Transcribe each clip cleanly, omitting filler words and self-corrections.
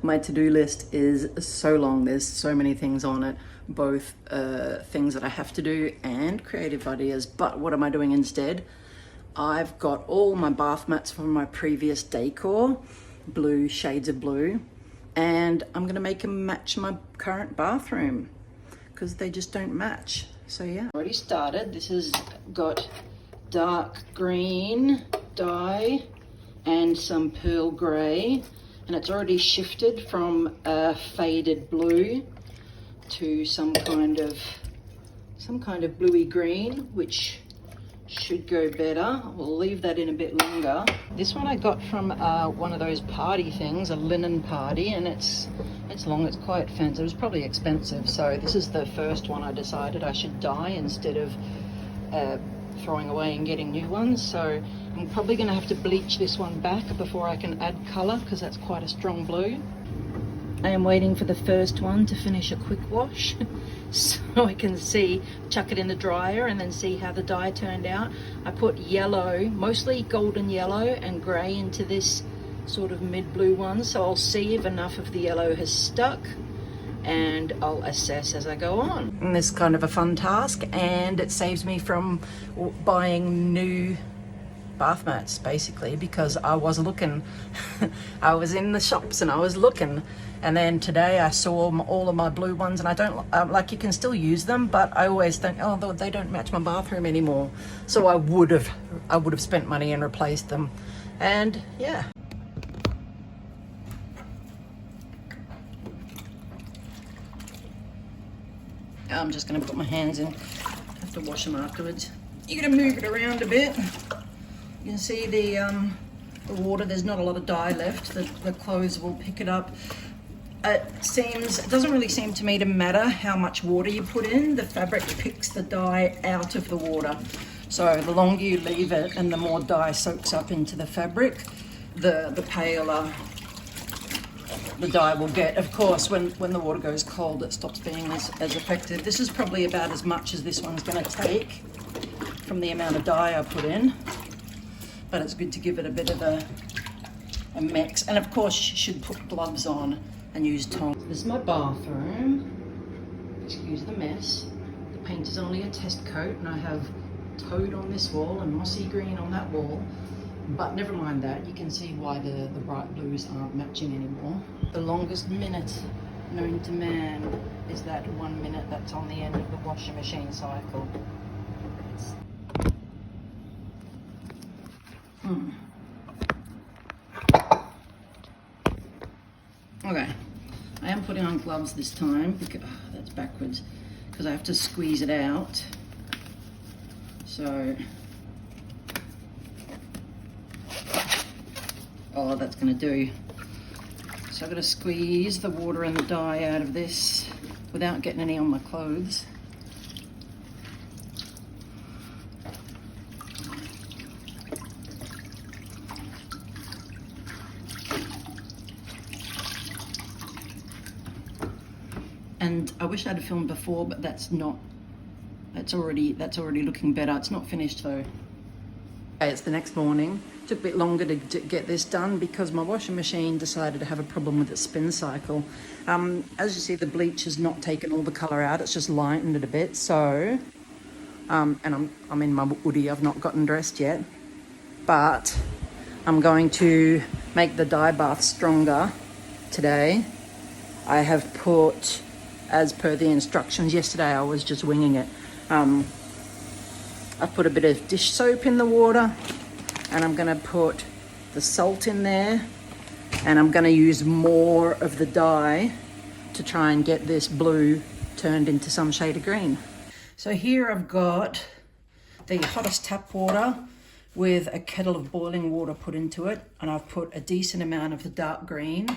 My to-do list is so long. There's so many things on it, both things that I have to do and creative ideas. But what am I doing instead? I've got all my bath mats from my previous Decor, blue, shades of blue, and I'm gonna make them match my current bathroom because they just don't match. So yeah, already started. This has got dark green dye and some pearl grey, and it's already shifted from a faded blue to some kind of bluey green, which should go better. We'll leave that in a bit longer. This one I got from one of those party things, a linen party, and it's long, it's quite fancy. It was probably expensive, so this is the first one I decided I should dye instead of throwing away and getting new ones. So I'm probably going to have to bleach this one back before I can add colour, because that's quite a strong blue. I am waiting for the first one to finish a quick wash so I can chuck it in the dryer and then see how the dye turned out. I put yellow, mostly golden yellow and grey, into this sort of mid-blue one, so I'll see if enough of the yellow has stuck and I'll assess as I go on. And this is kind of a fun task, and it saves me from buying new bath mats basically, because I was looking I was in the shops and I was looking, and then today I saw all of my blue ones, and I don't like, you can still use them, but I always think, oh, they don't match my bathroom anymore. So I would have spent money and replaced them. And yeah, I'm just going to put my hands in. I have to wash them afterwards. You're going to move it around a bit. You can see the water, there's not a lot of dye left. The clothes will pick it up. It doesn't really seem to me to matter how much water you put in. The fabric picks the dye out of the water. So the longer you leave it and the more dye soaks up into the fabric, the paler the dye will get. Of course, when the water goes cold, it stops being as effective. This is probably about as much as this one's going to take from the amount of dye I put in. But it's good to give it a bit of a mix. And of course, you should put gloves on and use tongs. This is my bathroom. Excuse the mess. The paint is only a test coat, and I have toad on this wall and mossy green on that wall. But never mind that, you can see why the bright blues aren't matching anymore. The longest minute known to man is that 1 minute that's on the end of the washing machine cycle. Okay, I am putting on gloves this time because that's backwards, because I have to squeeze it out. So, that's going to do. So I've got to squeeze the water and the dye out of this without getting any on my clothes. And I wish I'd filmed before, but that's already looking better. It's not finished though. Okay, it's the next morning. It took a bit longer to get this done because my washing machine decided to have a problem with its spin cycle. As you see, the bleach has not taken all the colour out. It's just lightened it a bit. So, and I'm in my woody. I've not gotten dressed yet, but I'm going to make the dye bath stronger today. I have put, as per the instructions yesterday, I was just winging it. I put a bit of dish soap in the water, and I'm going to put the salt in there, and I'm going to use more of the dye to try and get this blue turned into some shade of green. So here I've got the hottest tap water with a kettle of boiling water put into it, and I've put a decent amount of the dark green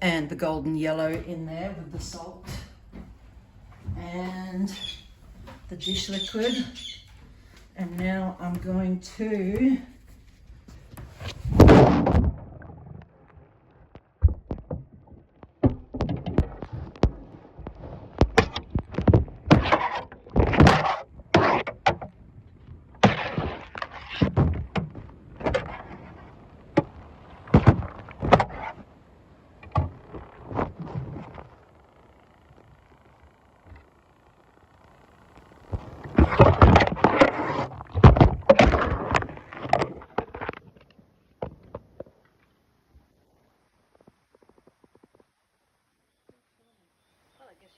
and the golden yellow in there with the salt and the dish liquid. And now I'm going to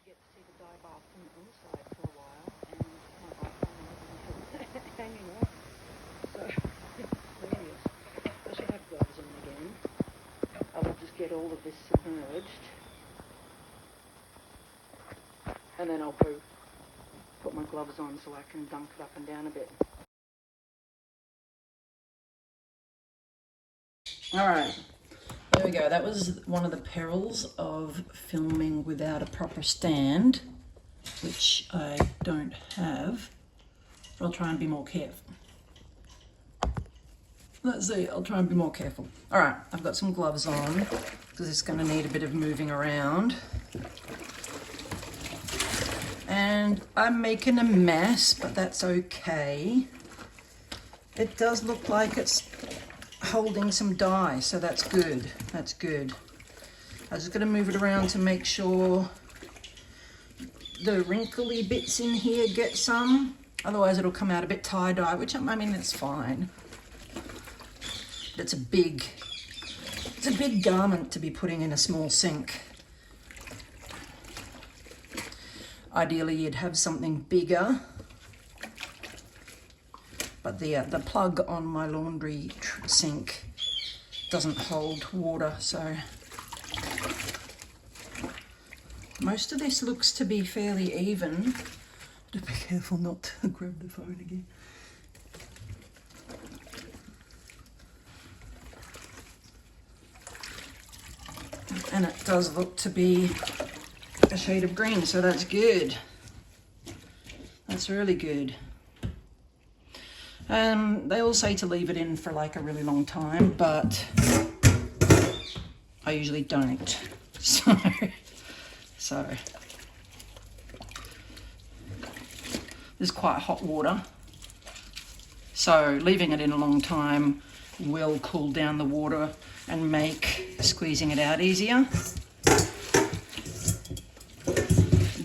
get to see the dye bath from the inside for a while, and my bathroom is hanging off. So it's serious. I should have gloves on again. I will just get all of this submerged, and then I'll go put my gloves on so I can dunk it up and down a bit. Alright, there we go. That was one of the perils of filming without a proper stand, which I don't have, but I'll try and be more careful. Let's see, I'll try and be more careful. Alright, I've got some gloves on because it's going to need a bit of moving around. And I'm making a mess, but that's okay. It does look like it's holding some dye, so that's good. That's good. I'm just going to move it around to make sure the wrinkly bits in here get some. Otherwise it'll come out a bit tie-dye, which I mean, that's fine. But it's a big garment to be putting in a small sink. Ideally you'd have something bigger. But the plug on my laundry sink doesn't hold water, so most of this looks to be fairly even. Be careful not to grab the phone again. And it does look to be a shade of green, so that's good. That's really good. They all say to leave it in for like a really long time, but I usually don't. So this is quite hot water. So leaving it in a long time will cool down the water and make squeezing it out easier.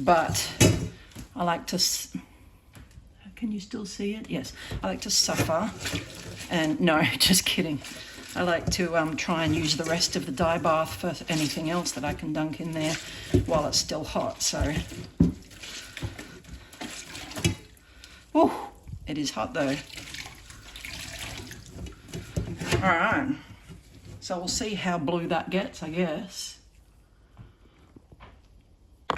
But I like to... Can you still see it? Yes. I like to suffer, and no, just kidding. I like to try and use the rest of the dye bath for anything else that I can dunk in there while it's still hot. So, oh, it is hot though. All right. So we'll see how blue that gets, I guess.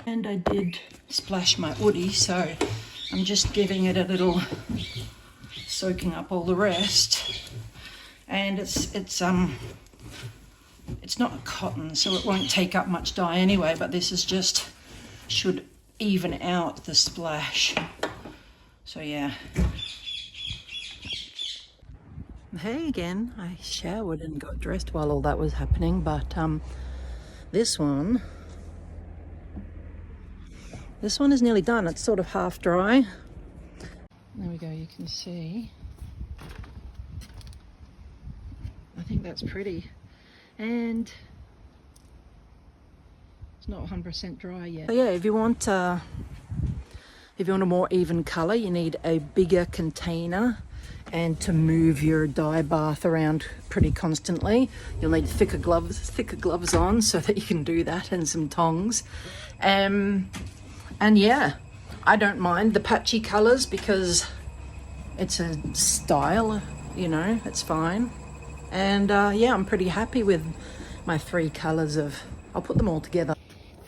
And I did splash my woody, so I'm just giving it a little soaking up all the rest. And it's not cotton, so it won't take up much dye anyway, but this is just should even out the splash. So yeah. Hey again, I showered and got dressed while all that was happening, but this one is nearly done. It's sort of half dry. There we go, you can see. I think that's pretty. And it's not 100% dry yet. So yeah, if you want a more even color, you need a bigger container, and to move your dye bath around pretty constantly, you'll need thicker gloves on so that you can do that, and some tongs. And yeah, I don't mind the patchy colors because it's a style, you know, it's fine. And yeah, I'm pretty happy with my 3 colors of, I'll put them all together.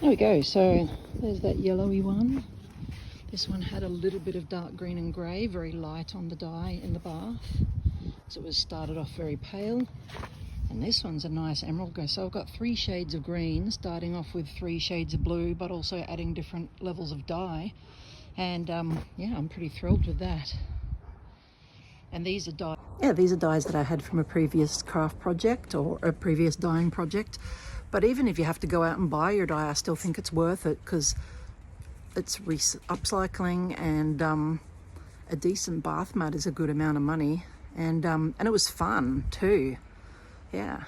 There we go, so there's that yellowy one. This one had a little bit of dark green and grey, very light on the dye in the bath. So it was started off very pale. And this one's a nice emerald grey. So I've got 3 shades of green, starting off with 3 shades of blue, but also adding different levels of dye. And yeah, I'm pretty thrilled with that. And these are dyes. Yeah, these are dyes that I had from a previous craft project or a previous dyeing project. But even if you have to go out and buy your dye, I still think it's worth it because it's upcycling, and a decent bath mat is a good amount of money. And it was fun too. Yeah.